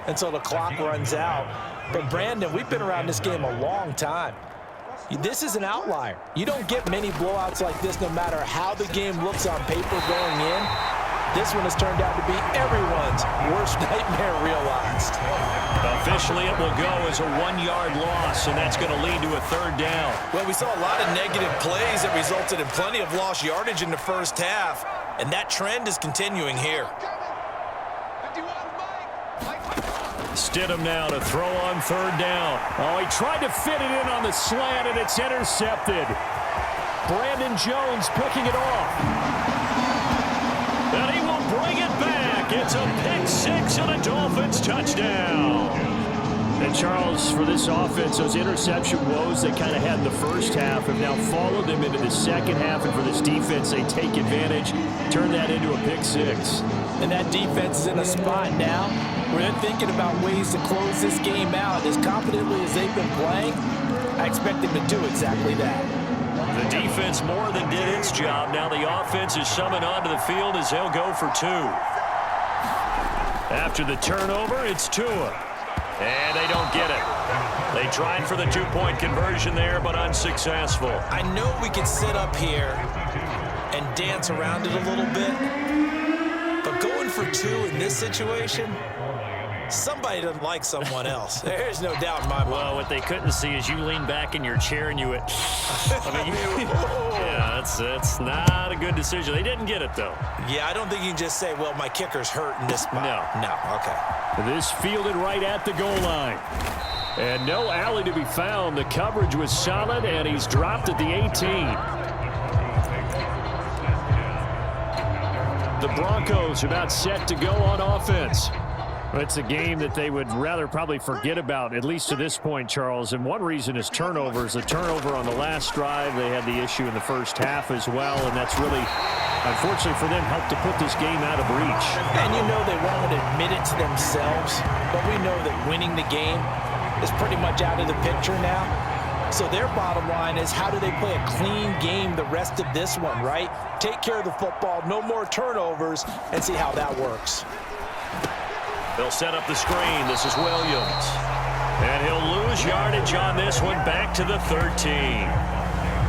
until the clock runs out. But, Brandon, we've been around this game a long time. This is an outlier. You don't get many blowouts like this no matter how the game looks on paper going in. This one has turned out to be everyone's worst nightmare realized. Officially, it will go as a 1-yard loss, and that's going to lead to a 3rd down. Well, we saw a lot of negative plays that resulted in plenty of lost yardage in the first half, and that trend is continuing here. Stidham now to throw on 3rd down. Oh, he tried to fit it in on the slant, and it's intercepted. Brandon Jones picking it off. And he will bring it back. It's a pick 6 and a Dolphins touchdown. And, Charles, for this offense, those interception woes they kind of had in the first half have now followed them into the second half. And for this defense, they take advantage, turn that into a pick 6. And that defense is in a spot now where they're thinking about ways to close this game out. As confidently as they've been playing, I expect them to do exactly that. The defense more than did its job. Now the offense is summoned onto the field as they'll go for 2. After the turnover, it's Tua. And they don't get it. They tried for the 2-point conversion there, but unsuccessful. I know we could sit up here and dance around it a little bit, but going for 2 in this situation, somebody doesn't like someone else. There's no doubt in my mind. Well, what they couldn't see is you lean back in your chair and you went, yeah, that's not a good decision. They didn't get it, though. Yeah, I don't think you can just say, well, my kicker's hurt in this spot. No, okay. This fielded right at the goal line. And no alley to be found. The coverage was solid, and he's dropped at the 18. The Broncos about set to go on offense. It's a game that they would rather probably forget about, at least to this point, Charles. And one reason is turnovers. The turnover on the last drive, they had the issue in the first half as well, and that's really, unfortunately for them, helped to put this game out of reach. And you know they won't admit it to themselves, but we know that winning the game is pretty much out of the picture now. So their bottom line is, how do they play a clean game the rest of this one, right? Take care of the football, no more turnovers, and see how that works. They'll set up the screen. This is Williams. And he'll lose yardage on this one, back to the 13.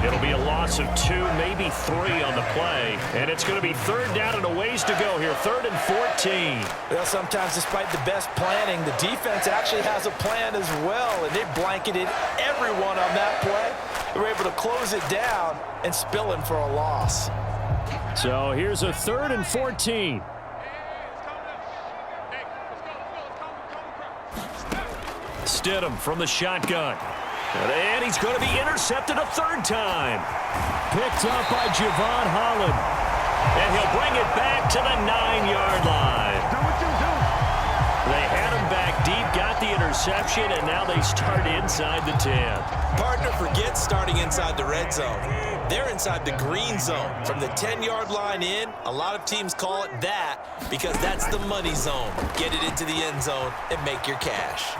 It'll be a loss of 2, maybe 3 on the play. And it's going to be 3rd down and a ways to go here, 3rd and 14. Well, sometimes despite the best planning, the defense actually has a plan as well. And they blanketed everyone on that play. They were able to close it down and spill him for a loss. So here's a 3rd and 14. Stidham from the shotgun. And he's going to be intercepted a 3rd time. Picked up by Javon Holland. And he'll bring it back to the 9-yard line. They had him back deep, got the interception, and now they start inside the 10. Partner forgets starting inside the red zone. They're inside the green zone. From the 10-yard line in, a lot of teams call it that because that's the money zone. Get it into the end zone and make your cash.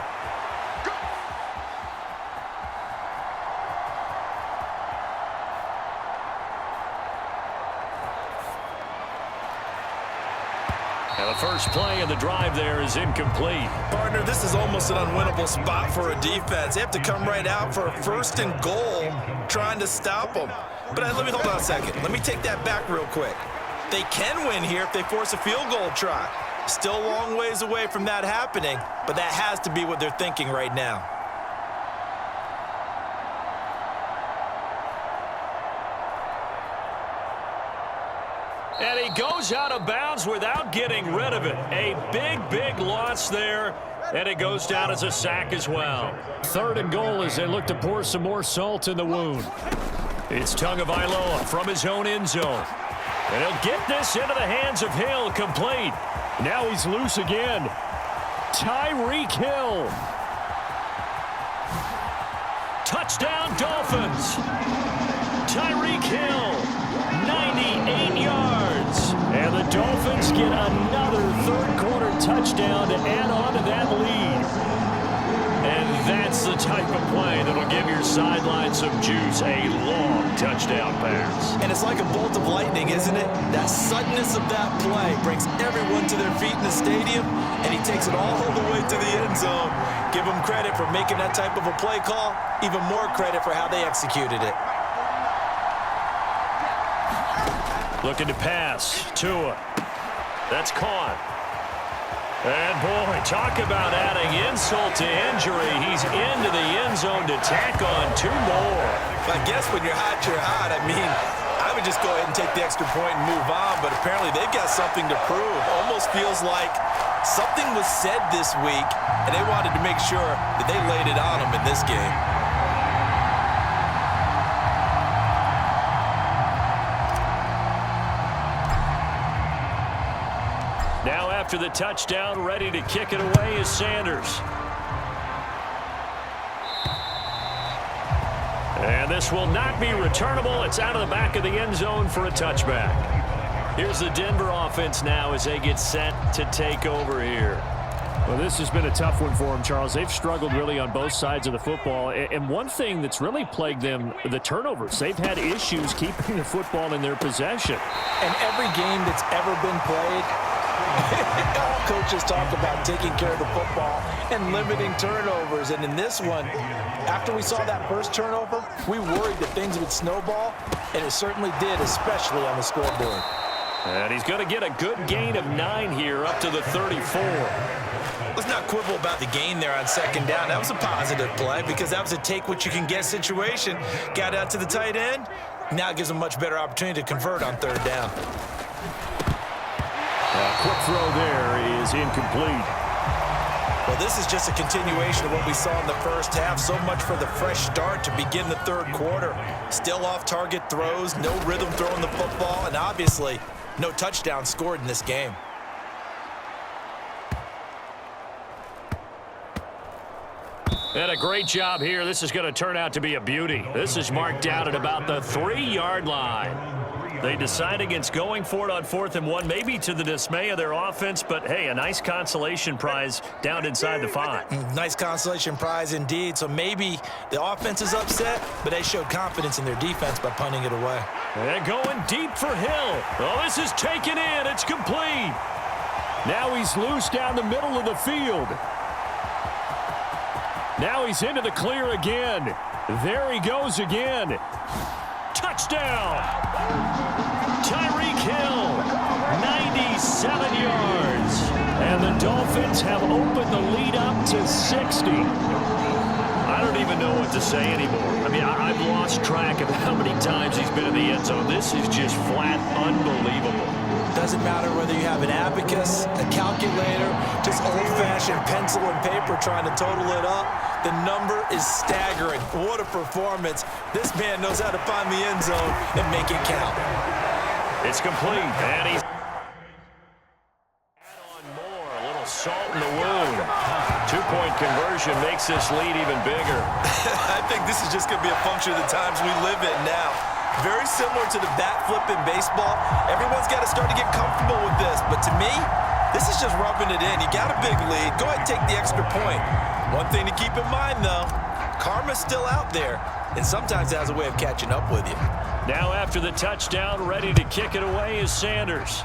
And the first play of the drive there is incomplete. Partner, this is almost an unwinnable spot for a defense. They have to come right out for a 1st and goal trying to stop them. But let me hold on a second. Let me take that back real quick. They can win here if they force a field goal try. Still a long ways away from that happening, but that has to be what they're thinking right now. And he goes out of bounds without getting rid of it. A big loss there, and it goes down as a sack as well. 3rd and goal as they look to pour some more salt in the wound. It's Tagovailoa from his own end zone. And he'll get this into the hands of Hill, complete. Now he's loose again. Tyreek Hill. Touchdown, Dolphins. Tyreek Hill, 98 yards. And the Dolphins get another 3rd quarter touchdown to add on to that lead. And that's the type of play that'll give your sideline some juice. A long touchdown pass. And it's like a bolt of lightning, isn't it? That suddenness of that play brings everyone to their feet in the stadium, and he takes it all the way to the end zone. Give him credit for making that type of a play call. Even more credit for how they executed it. Looking to pass. Tua. That's caught. And, boy, talk about adding insult to injury. He's into the end zone to tack on 2 more. I guess when you're hot, you're hot. I mean, I would just go ahead and take the extra point and move on, but apparently they've got something to prove. Almost feels like something was said this week, and they wanted to make sure that they laid it on them in this game. Now after the touchdown, ready to kick it away is Sanders. And this will not be returnable. It's out of the back of the end zone for a touchback. Here's the Denver offense now as they get set to take over here. Well, this has been a tough one for them, Charles. They've struggled really on both sides of the football. And one thing that's really plagued them, the turnovers. They've had issues keeping the football in their possession. And every game that's ever been played, all coaches talk about taking care of the football and limiting turnovers. And in this one, after we saw that first turnover, we worried that things would snowball, and it certainly did, especially on the scoreboard. And he's going to get a good gain of 9 here up to the 34. Let's not quibble about the gain there on second down. That was a positive play because that was a take-what-you-can-get situation. Got out to the tight end. Now it gives them a much better opportunity to convert on third down. Quick throw there is incomplete. Well, this is just a continuation of what we saw in the first half. So much for the fresh start to begin the third quarter. Still off-target throws, no rhythm throwing the football, and obviously no touchdown scored in this game. And a great job here. This is going to turn out to be a beauty. This is marked out at about the 3-yard line. They decide against going for it on 4th and 1, maybe to the dismay of their offense, but, hey, a nice consolation prize down inside the 5. Nice consolation prize indeed. So maybe the offense is upset, but they showed confidence in their defense by punting it away. And going deep for Hill. Oh, this is taken in. It's complete. Now he's loose down the middle of the field. Now he's into the clear again. There he goes again. Touchdown! Tyreek Hill, 97 yards. And the Dolphins have opened the lead up to 60. I don't even know what to say anymore. I mean, I've lost track of how many times he's been in the end zone. This is just flat unbelievable. Doesn't matter whether you have an abacus, a calculator, just old-fashioned pencil and paper trying to total it up. The number is staggering. What a performance. This man knows how to find the end zone and make it count. It's complete, and he's add on more, a little salt in the wound. 2-point conversion makes this lead even bigger. I think this is just going to be a function of the times we live in now. Very similar to the bat flip in baseball. Everyone's got to start to get comfortable with this. But to me, this is just rubbing it in. You got a big lead. Go ahead and take the extra point. One thing to keep in mind, though, karma's still out there. And sometimes it has a way of catching up with you. Now after the touchdown, ready to kick it away is Sanders.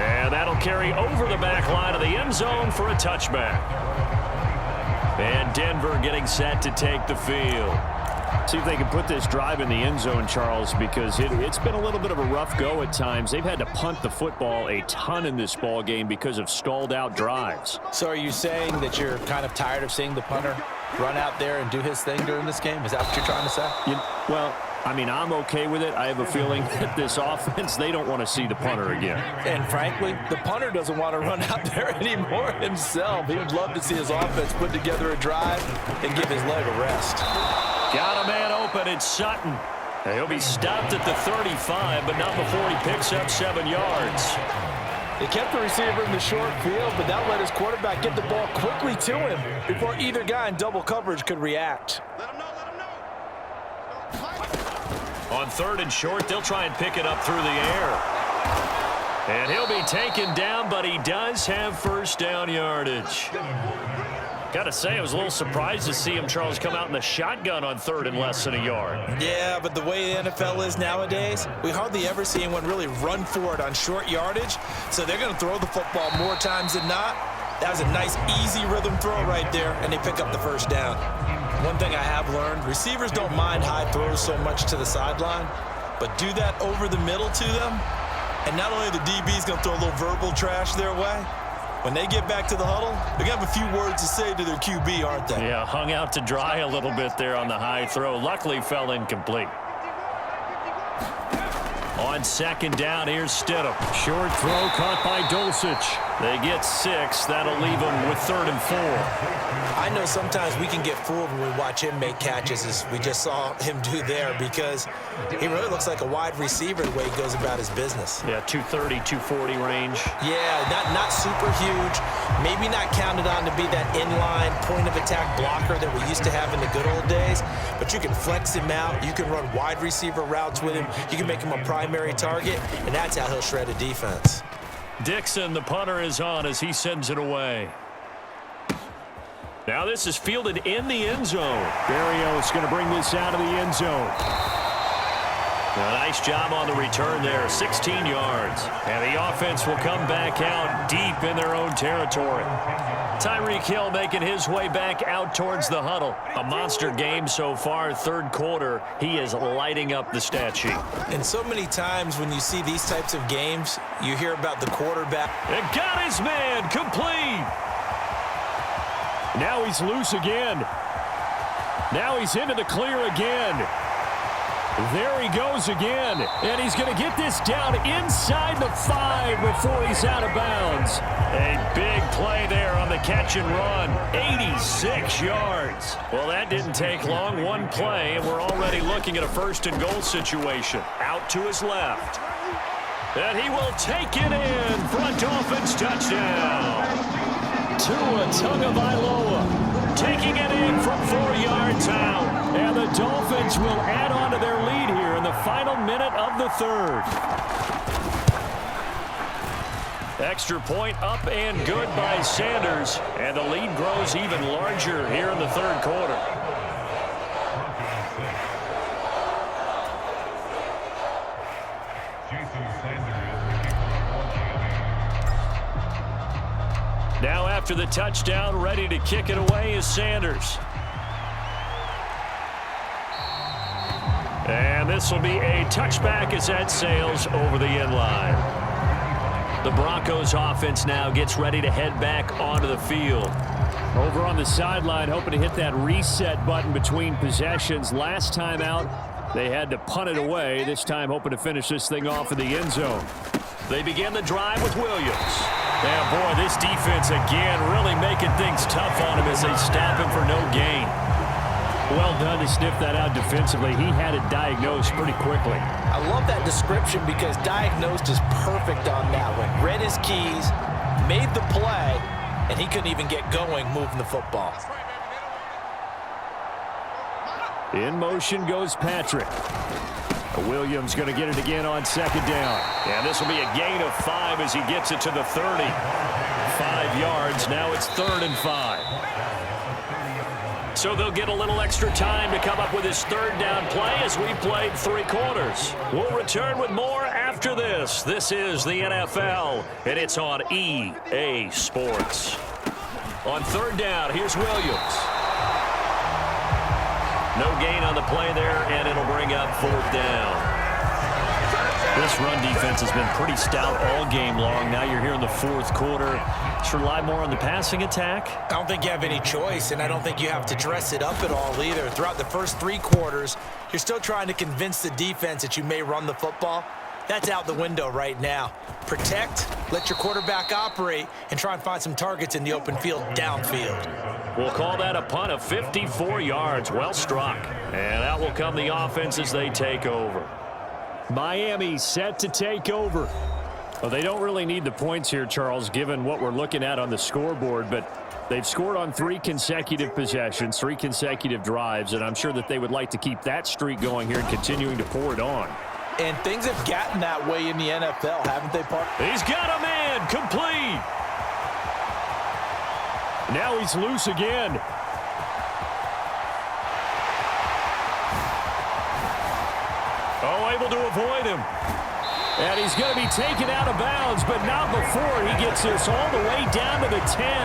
And that'll carry over the back line of the end zone for a touchback. And Denver getting set to take the field. See if they can put this drive in the end zone, Charles, because it's been a little bit of a rough go at times. They've had to punt the football a ton in this ball game because of stalled out drives. So are you saying that you're kind of tired of seeing the punter run out there and do his thing during this game? Is that what you're trying to say? Well, I mean, I'm okay with it. I have a feeling that this offense, they don't want to see the punter again. And frankly, the punter doesn't want to run out there anymore himself. He would love to see his offense put together a drive and give his leg a rest. Got a man open. It's Sutton. He'll be stopped at the 35, but not before he picks up 7 yards. They kept the receiver in the short field, but that let his quarterback get the ball quickly to him before either guy in double coverage could react. On 3rd and short, they'll try and pick it up through the air. And he'll be taken down, but he does have first down yardage. Got to say, I was a little surprised to see him, Charles, come out in the shotgun on third and less than a yard. Yeah, but the way the NFL is nowadays, we hardly ever see anyone really run for it on short yardage. So they're going to throw the football more times than not. That was a nice, easy rhythm throw right there, and they pick up the first down. One thing I have learned, receivers don't mind high throws so much to the sideline, but do that over the middle to them, and not only the DB's going to throw a little verbal trash their way, when they get back to the huddle, they're going to have a few words to say to their QB, aren't they? Yeah, hung out to dry a little bit there on the high throw. Luckily, fell incomplete. On second down, here's Stidham. Short throw caught by Dulcich. They get 6. That'll leave them with 3rd and 4. I know sometimes we can get fooled when we watch him make catches, as we just saw him do there, because he really looks like a wide receiver the way he goes about his business. Yeah, 230, 240 range. Yeah, not super huge. Maybe not counted on to be that inline point-of-attack blocker that we used to have in the good old days, but you can flex him out. You can run wide receiver routes with him. You can make him a primary target, and that's how he'll shred a defense. Dixon, the punter, is on as he sends it away. Now this is fielded in the end zone. Berrios going to bring this out of the end zone. A nice job on the return there, 16 yards. And the offense will come back out deep in their own territory. Tyreek Hill making his way back out towards the huddle. A monster game so far, third quarter. He is lighting up the stat sheet. And so many times when you see these types of games, you hear about the quarterback. And got his man, complete. Now he's loose again. Now he's into the clear again. There he goes again. And he's going to get this down inside the 5 before he's out of bounds. A big play there on the catch and run. 86 yards. Well, that didn't take long. One play, and we're already looking at a 1st and goal situation. Out to his left. And he will take it in. Front offense touchdown. Tua Tagovailoa taking it in from 4 yards out. And the Dolphins will add on to their lead here in the final minute of the third. Extra point up and good by Sanders. And the lead grows even larger here in the third quarter. Now after the touchdown, ready to kick it away is Sanders. And this will be a touchback as that sails over the end line. The Broncos offense now gets ready to head back onto the field. Over on the sideline, hoping to hit that reset button between possessions. Last time out, they had to punt it away. This time hoping to finish this thing off in the end zone. They begin the drive with Williams. And boy, this defense again really making things tough on him as they stop him for no gain. Well done to sniff that out defensively. He had it diagnosed pretty quickly. I love that description because diagnosed is perfect on that one. Read his keys, made the play, and he couldn't even get going moving the football. In motion goes Patrick. Williams going to get it again on second down. And this will be a gain of 5 as he gets it to the 30. 5 yards. Now it's 3rd and 5. So they'll get a little extra time to come up with his 3rd down play as we played 3 quarters. We'll return with more after this. This is the NFL, and it's on EA Sports. On 3rd down, here's Williams. No gain on the play there, and it'll bring up 4th down. This run defense has been pretty stout all game long. Now you're here in the 4th quarter. Should rely more on the passing attack. I don't think you have any choice, and I don't think you have to dress it up at all either. Throughout the first 3 quarters, you're still trying to convince the defense that you may run the football. That's out the window right now. Protect, let your quarterback operate, and try and find some targets in the open field downfield. We'll call that a punt of 54 yards. Well struck. And out will come the offense as they take over. Miami set to take over. Well, they don't really need the points here, Charles, given what we're looking at on the scoreboard, but they've scored on 3 consecutive possessions, 3 consecutive drives, and I'm sure that they would like to keep that streak going here and continuing to pour it on. And things have gotten that way in the NFL, haven't they, Park? He's got a man, complete. Now he's loose again. Oh, able to avoid him. And he's going to be taken out of bounds, but not before he gets this all the way down to the 10.